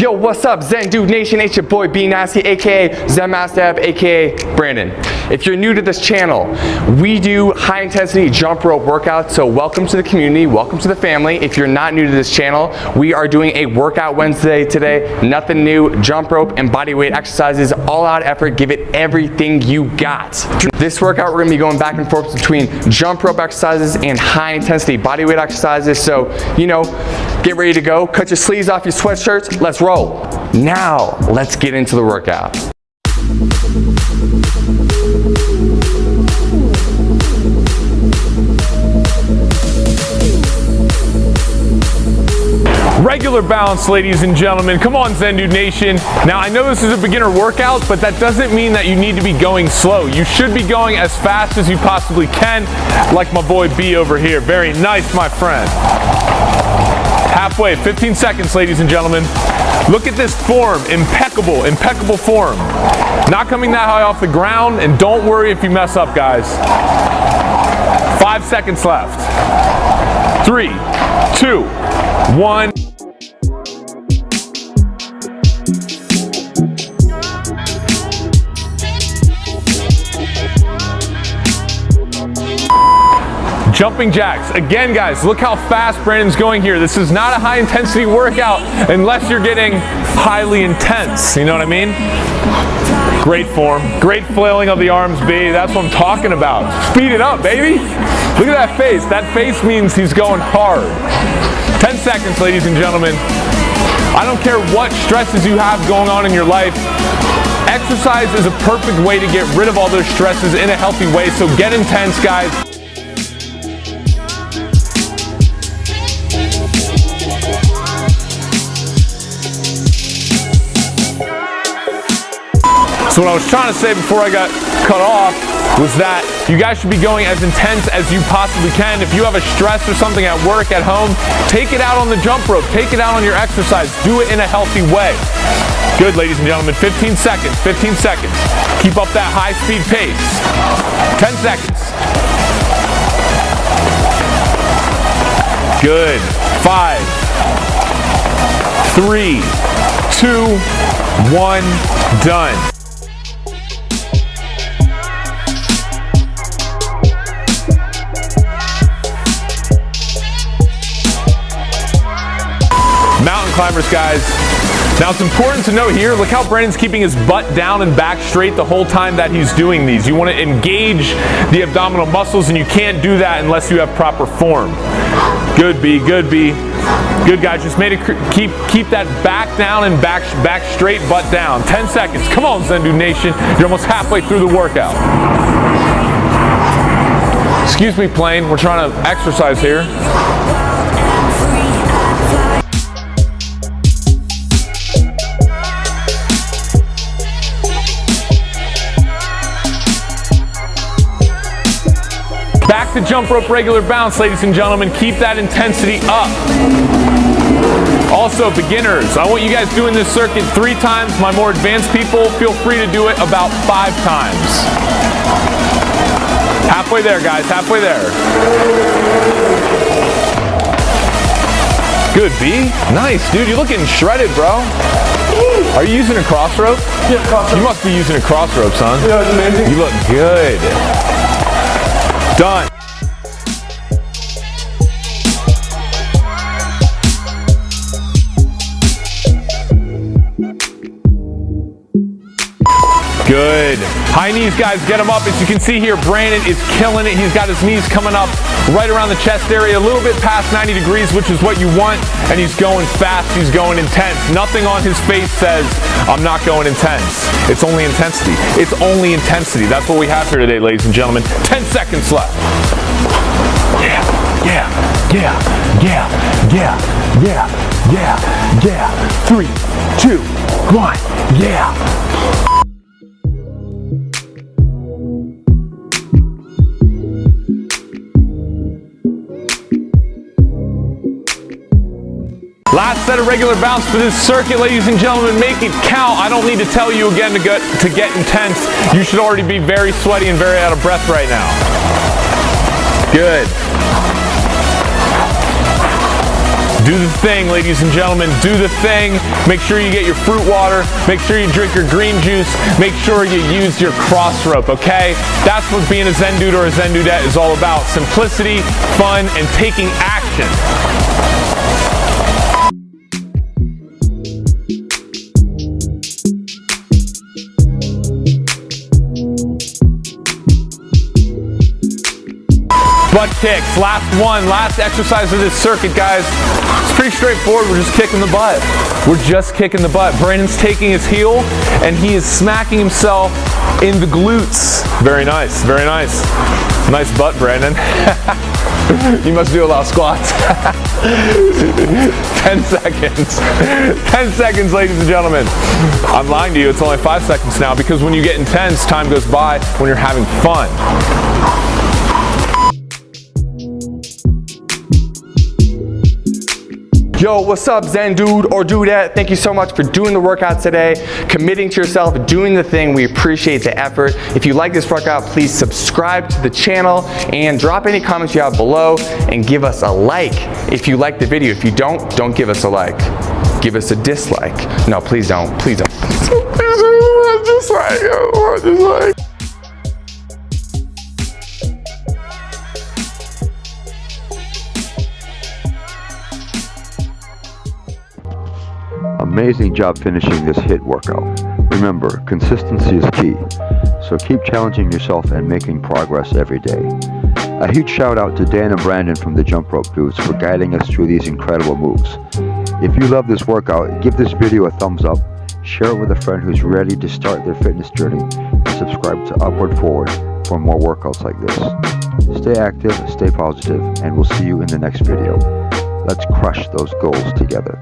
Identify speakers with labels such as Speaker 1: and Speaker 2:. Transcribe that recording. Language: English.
Speaker 1: Yo, what's up, Zen Dude Nation? It's your boy B Nasty, aka Zen Master Ab, aka Brandon. If you're new to this channel, we do high intensity jump rope workouts, so welcome to the community, welcome to the family. If you're not new to this channel, we are doing a workout Wednesday today. Nothing new, jump rope and body weight exercises, all out effort, give it everything you got. This workout, we're gonna be going back and forth between jump rope exercises and high intensity body weight exercises, so, you know, get ready to go. Cut your sleeves off your sweatshirts. Let's roll. Now, let's get into the workout.
Speaker 2: Regular balance, ladies and gentlemen. Come on, Zen Dude Nation. Now, I know this is a beginner workout, but that doesn't mean that you need to be going slow. You should be going as fast as you possibly can, like my boy B over here. Very nice, my friend. Halfway, 15 seconds, ladies and gentlemen. Look at this form, impeccable, impeccable form. Not coming that high off the ground, and don't worry if you mess up, guys. 5 seconds left. 3, 2, 1. Jumping jacks. Again, guys, look how fast Brandon's going here. This is not a high intensity workout unless you're getting highly intense. You know what I mean? Great form. Great flailing of the arms, B. That's what I'm talking about. Speed it up, baby. Look at that face. That face means he's going hard. 10 seconds, ladies and gentlemen. I don't care what stresses you have going on in your life. Exercise is a perfect way to get rid of all those stresses in a healthy way, so get intense, guys. So what I was trying to say before I got cut off was that you guys should be going as intense as you possibly can. If you have a stress or something at work, at home, take it out on the jump rope. Take it out on your exercise. Do it in a healthy way. Good, ladies and gentlemen. 15 seconds. 15 seconds. Keep up that high-speed pace. 10 seconds. Good. 5, 3, 2, 1, done. Mountain climbers, guys. Now it's important to note here, look how Brandon's keeping his butt down and back straight the whole time that he's doing these. You want to engage the abdominal muscles, and you can't do that unless you have proper form. Good, B, good, B. Good, guys. Just made it keep that back down and back straight, butt down. 10 seconds. Come on, Zen Dude Nation. You're almost halfway through the workout. Excuse me, plane. We're trying to exercise here. Back to jump rope regular bounce, ladies and gentlemen. Keep that intensity up. Also, beginners, I want you guys doing this circuit 3 times. My more advanced people, feel free to do it about 5 times. Halfway there, guys, halfway there. Good, B. Nice, dude. You're looking shredded, bro. Are you using a cross rope?
Speaker 3: Yeah, cross rope.
Speaker 2: You must be using a cross rope, son.
Speaker 3: Yeah, it's amazing.
Speaker 2: You look good. Done. Good. High knees, guys, get them up. As you can see here, Brandon is killing it. He's got his knees coming up right around the chest area, a little bit past 90 degrees, which is what you want, and he's going fast, he's going intense. Nothing on his face says, I'm not going intense. It's only intensity. It's only intensity. That's what we have here today, ladies and gentlemen. 10 seconds left. Yeah, yeah, yeah, yeah, yeah, yeah, yeah, yeah. 3, 2, 1, yeah. Last set of regular bounce for this circuit, ladies and gentlemen. Make it count. I don't need to tell you again to get intense. You should already be very sweaty and very out of breath right now. Good. Do the thing, ladies and gentlemen, do the thing. Make sure you get your fruit water. Make sure you drink your green juice. Make sure you use your cross rope, okay? That's what being a Zen dude or a Zen dudette is all about. Simplicity, fun, and taking action. Butt kicks, last one, last exercise of this circuit, guys. It's pretty straightforward, we're just kicking the butt. We're just kicking the butt. Brandon's taking his heel and he is smacking himself in the glutes. Very nice, very nice. Nice butt, Brandon. You must do a lot of squats. 10 seconds. 10 seconds, ladies and gentlemen. I'm lying to you, it's only 5 seconds now because when you get intense, time goes by when you're having fun.
Speaker 1: Yo, what's up, Zen dude or dudette? Thank you so much for doing the workout today, committing to yourself, doing the thing. We appreciate the effort. If you like this workout, please subscribe to the channel and drop any comments you have below and give us a like if you like the video. If you don't give us a like. Give us a dislike. No, please don't. Please don't. Dislike.
Speaker 3: Amazing job finishing this HIIT workout. Remember, consistency is key, so keep challenging yourself and making progress every day. A huge shout out to Dan and Brandon from the Jump Rope Dudes for guiding us through these incredible moves. If you love this workout, give this video a thumbs up, share it with a friend who's ready to start their fitness journey, and subscribe to Upward Forward for more workouts like this. Stay active, stay positive, and we'll see you in the next video. Let's crush those goals together.